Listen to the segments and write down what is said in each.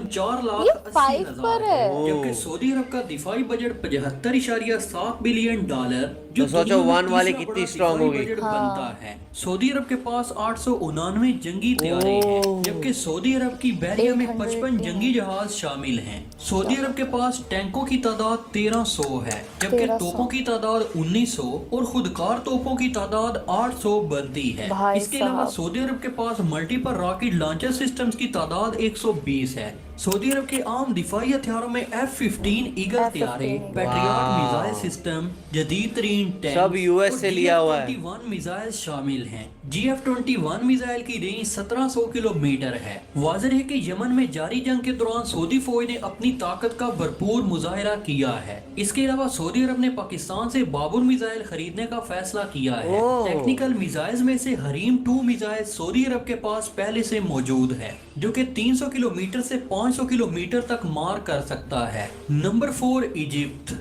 4,80,000 है। जबकि सऊदी अरब का दिफाई बजट 75.7 बिलियन डॉलर तो सोचो दुनिया में वन वाली तीसरा कितनी बड़ा स्ट्रांग दिफाई होगी। बजट बनता है। सऊदी अरब के पास 899 जंगी तैयारे हैं, जबकि सऊदी अरब की बहरिया में 55 जंगी जहाज शामिल हैं। सऊदी अरब के पास टैंकों की तादाद 1300 है, जबकि तोपों की तादाद 1900 और खुदकार तोपों की तादाद 800 बनती है। इसके अलावा सऊदी अरब के पास मल्टीपल रॉकेट लॉन्चर सिस्टम्स की तादाद 120 है। सऊदी अरब के आम दिफाई हथियारों में F-15 ईगल तैयारे, पैट्रियट मिसाइल सिस्टम, जदीद तरीन टैंक सब यूएस से लिया हुआ है। GF-21 मिसाइल शामिल हैं। GF-21 मिसाइल की रेंज 1700 किलोमीटर है। वाज़ेह है कि यमन में जारी जंग के दौरान सऊदी फौज ने अपनी ताकत का भरपूर मुजाहिरा किया है। इसके अलावा सऊदी अरब ने पाकिस्तान से बाबुर मिसाइल खरीदने का फैसला किया है। टेक्निकल मिसाइल्स में से हरीम 2 मिसाइल सऊदी अरब के पास पहले से मौजूद है, जो कि 300 किलोमीटर से 500 किलोमीटर तक मार कर सकता है। Number 4 Egypt.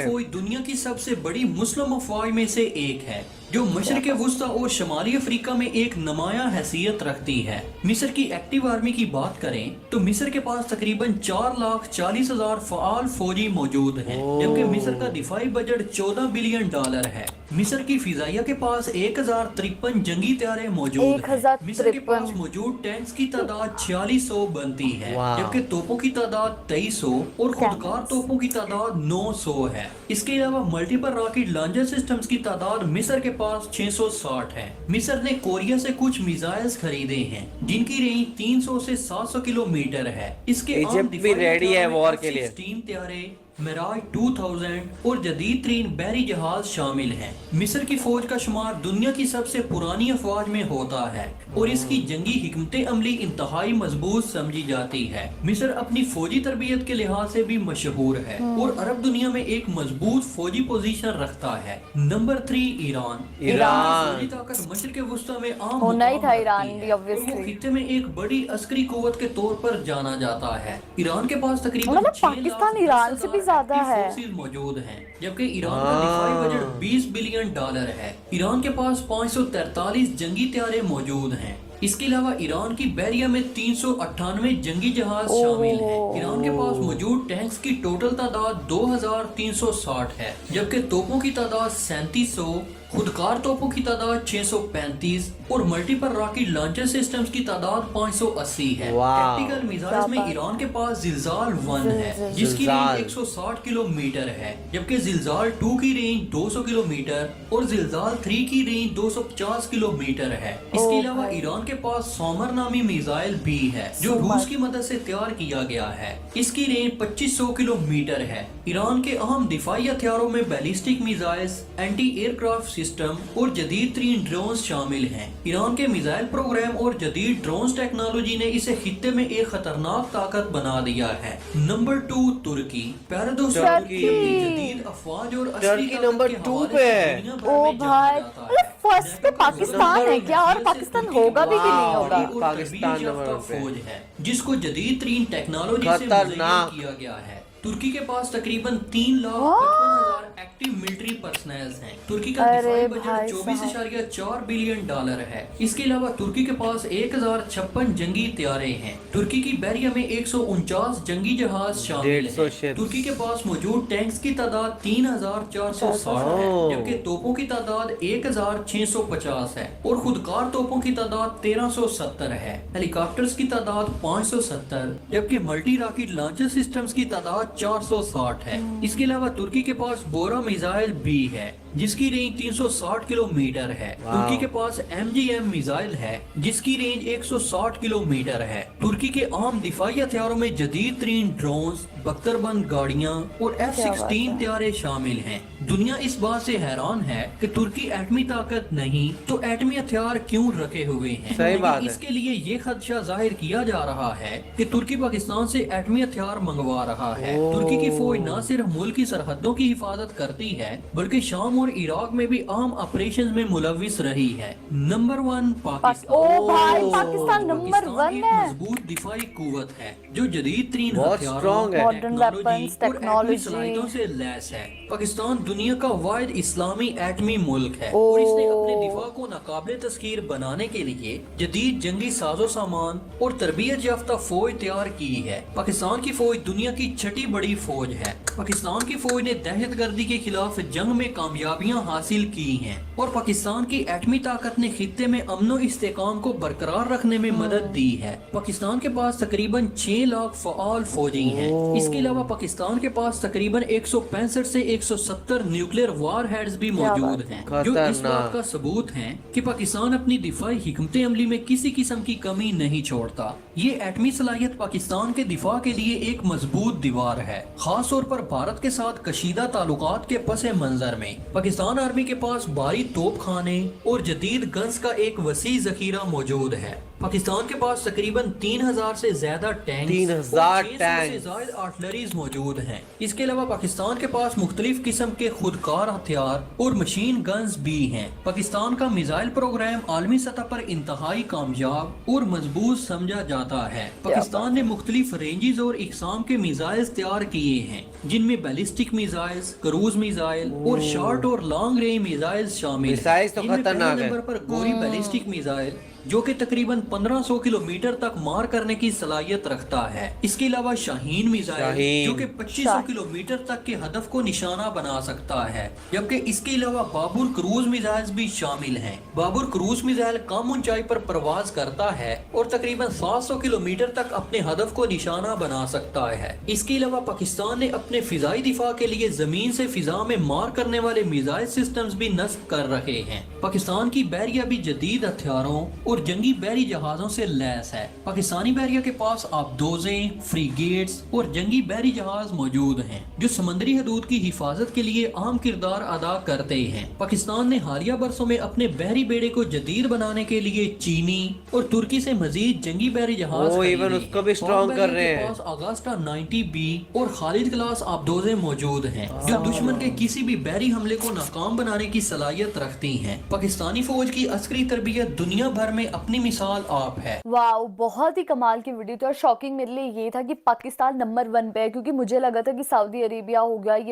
फौज दुनिया की सबसे बड़ी मुस्लिम अफवाज में से एक है, जो मशरक़ वुस्ता और शमाली अफ्रीका में एक नुमायां हैसियत रखती है। मिस्र की एक्टिव आर्मी की बात करें तो मिस्र के पास तकरीबन 4,40,000 फ़आल फौजी मौजूद हैं, जबकि मिस्र का दिफाई बजट 14 बिलियन डॉलर है। मिस्र की फिजाइया के पास 1053 जंगी तैयारे मौजूद हैं। मिस्र के पास मौजूद टैंक्स की तादाद 4600 बनती है, जबकि तोपों की तादाद 2300 और खुदकार तोपों की तादाद 900 है। इसके अलावा मल्टीपल रॉकेट लॉन्चर सिस्टम्स की तादाद मिस्र के पास 660 है। मिस्र ने कोरिया से कुछ मिसाइल्स खरीदे हैं, जिनकी रेंज 300 से 700 किलोमीटर है। इसके इजिप्ट भी रेडी है वॉर के लिए। तैयारे, मिराज 2000 और जदीद तरीन बहरी जहाज शामिल हैं। मिस्र की फौज का शुमार दुनिया की सबसे पुरानी अफवाज में होता है और इसकी जंगी हिकमत अमली इंतहाई मजबूत समझी जाती है। मिस्र अपनी फौजी तरबियत के लिहाज से भी मशहूर है और अरब दुनिया में एक मजबूत फौजी पोजीशन रखता है। Number 3 Iran. फौजी ताकत मशरिक़ वुस्ता में आम होना ही था। ईरान है भी और वो खित्ते में एक बड़ी अस्करी कुव्वत के तौर पर जाना जाता है। ईरान के पास तकरीबन पाकिस्तान ईरान से भी ज्यादा है मौजूद हैं, जबकि ईरान का दिफाई बजट 20 बिलियन डॉलर है। ईरान के पास 543 जंगी तैयारे मौजूद हैं। इसके अलावा ईरान की बहरिया में 398 जंगी जहाज शामिल हैं। ईरान के पास मौजूद टैंक्स की टोटल तादाद 2360 है, जबकि तोपों की तादाद 3700, खुदकार तोपों की तादाद 635 और मल्टीपल रॉकेट लॉन्चर सिस्टम्स की तादाद 580 है। टैक्टिकल मिसाइल्स में ईरान के पास जिलजाल 1 है, जिसकी रेंज 160 किलोमीटर है, जबकि जिलजाल 2 की रेंज 200 किलोमीटर और जिलजाल 3 की रेंज 250 किलोमीटर है। इसके अलावा ईरान के पास सोमर नामी मिसाइल भी है, जो रूस की मदद से तैयार किया गया है। इसकी रेंज 2500 किलोमीटर है। ईरान के अहम दिफाई हथियारों में ballistic missiles, anti aircraft system और जदीद तरीन ड्रोन्स शामिल हैं। ईरान के मिसाइल प्रोग्राम और जदीद ड्रोन्स टेक्नोलॉजी ने इसे खित्ते में एक खतरनाक ताकत बना दिया है। नंबर 2 तुर्की। प्यारे दोस्तों, जदीद अफवाज और टर्की नंबर 2 पे है। ओ भाई, फर्स्ट पे पाकिस्तान है क्या? और पाकिस्तान होगा भी कि नहीं होगा? पाकिस्तान नंबर फौज है जिसको जदीद तरीन टेक्नोलॉजी से मुज़य्यन किया गया है। तुर्की के पास तकरीबन 3,55,000 एक्टिव मिलिट्री पर्सनल हैं। तुर्की का दिफाई बजट 24.4 बिलियन डॉलर है। इसके अलावा तुर्की के पास 1056 जंगी तैयारे हैं। तुर्की की बहरिया में 149 जंगी जहाज शामिल हैं। तुर्की के पास मौजूद टैंक्स की तादाद 3,460 है, जबकि तोपों की तादाद 1,650 है और खुदकार तोपों की तादाद 1370 है। हेलीकॉप्टर्स की तादाद 570, जबकि मल्टी रॉकेट लॉन्चर सिस्टम्स की तादाद 460 है। इसके अलावा तुर्की के पास बोरा मिसाइल भी है, जिसकी रेंज 360 किलोमीटर है। तुर्की के पास MGM मिसाइल है, जिसकी रेंज 160 किलोमीटर है। तुर्की के आम दिफाई हथियारों में जदीद तरीन ड्रोन्स, बख्तरबंद गाड़ियां और F-16 तैयारे शामिल हैं। दुनिया इस बात से हैरान है कि तुर्की एटमी ताकत नहीं तो एटमी हथियार क्यों रखे हुए हैं। सही बात है। इसके लिए ये खदशा जाहिर किया जा रहा है कि तुर्की पाकिस्तान से एटमी हथियार मंगवा रहा है। तुर्की की फौज न सिर्फ मुल्क की सरहदों की हिफाजत करती है, बल्कि शाम और इराक में भी अहम ऑपरेशन में मुलविस रही है। नंबर 1 पाकिस्तान। ओ भाई पाकिस्तान नंबर 1 एक है। मजबूत दिफाई कुव्वत है जो जदीद तरीन बहुत हथियारों, strong है। Modern weapons, टेक्नोलॉजी और एटमी technology। सलाहियतों से लैस है। पाकिस्तान दुनिया का वाहिद इस्लामी एटमी मुल्क है और इसने अपने दिफा को नाकाबिले तस्खीर बनाने के लिए जदीद जंगी साजो सामान और तरबियत याफ्ता फौज तैयार की है। पाकिस्तान की फौज दुनिया की छठी बड़ी फौज है। पाकिस्तान की फौज ने दहशतगर्दी के खिलाफ जंग में कामयाबियां हासिल की हैं और पाकिस्तान की एटमी ताकत ने खित्ते में अमनो इस्तेकाम को बरकरार रखने में मदद दी है। पाकिस्तान के पास तकरीबन 6 लाख फ़आल फौजी हैं। इसके अलावा पाकिस्तान के पास तकरीबन 165 से 170 न्यूक्लियर वार हेड्स भी मौजूद हैं, जो इस बात का सबूत है कि पाकिस्तान अपनी दिफाई हिकमत अमली में किसी किस्म की कमी नहीं छोड़ता। ये एटमी सलाहियत पाकिस्तान के दिफा के लिए एक मजबूत दीवार है, खास तौर पर भारत के साथ कशीदा ताल्लुकात के पस मंजर में। पाकिस्तान आर्मी के पास भारी तोप खाने और जदीद गन्स का एक वसी जखीरा मौजूद है। पाकिस्तान के पास तकरीबन 3000 से ज्यादा टैंक 3000 से टैंक ज्यादा आर्टिलरीज मौजूद हैं। इसके अलावा पाकिस्तान के पास मुख्तलिफ किस्म के खुदकार हथियार और मशीन गन्स भी हैं। पाकिस्तान का मिसाइल प्रोग्राम आलमी सतह पर इंतहाई कामयाब और मजबूत समझा जाता है। पाकिस्तान ने मुख्तलिफ रेंजेस और इकसाम के मिसाइल तैयार किए हैं, जिनमें बैलिस्टिक मिसाइल्स, क्रूज मिसाइल और शॉर्ट और लॉन्ग रेंज मिसाइल शामिल हैं। मिसाइल्स तो इनमें पहले खतरनाक है। नंबर पर गोरी बैलिस्टिक मिसाइल जो कि तकरीबन 1500 किलोमीटर तक मार करने की सलाहियत रखता है। इसके अलावा शाहीन मिसाइल जो कि 2500 किलोमीटर तक के हदफ को निशाना बना सकता है, जबकि इसके अलावा बाबुर क्रूज मिसाइल भी शामिल हैं। बाबुर क्रूज मिसाइल कम ऊंचाई पर प्रवास करता है और तकरीबन 700 किलोमीटर तक अपने हदफ को निशाना बना सकता है। इसके अलावा पाकिस्तान ने अपने फिजाई दिफा के लिए जमीन से फिजा में मार करने वाले मिसाइल सिस्टम्स भी नस्ब कर रहे हैं। पाकिस्तान की बहरिया भी जदीद हथियारों और जंगी बहरी जहाजों से लैस है। पाकिस्तानी बहरिया के पास आबदोजें, फ्रीगेट्स और जंगी बहरी जहाज मौजूद हैं, जो समंदरी हदूद की हिफाजत के लिए अहम किरदार अदा करते हैं। पाकिस्तान ने हालिया बरसों में अपने बहरी बेड़े को जदीद बनाने के लिए चीनी और तुर्की से मजीद जंगी बहरी जहाज इवन उसको भी स्ट्रॉन्ग कर रहे हैं। अगस्टा 90B और खालिद क्लास आबदोजें मौजूद हैं, जो दुश्मन के किसी भी बहरी हमले को नाकाम बनाने की सलाहियत रखती हैं। पाकिस्तानी फौज की अस्करी तरबियत दुनिया भर में अपनी मिसाल आप है। वाओ, बहुत ही कमाल की वीडियो थी और शॉकिंग मेरे लिए ये था कि पाकिस्तान नंबर 1 पे है, क्योंकि मुझे लगा था कि सऊदी अरेबिया हो गया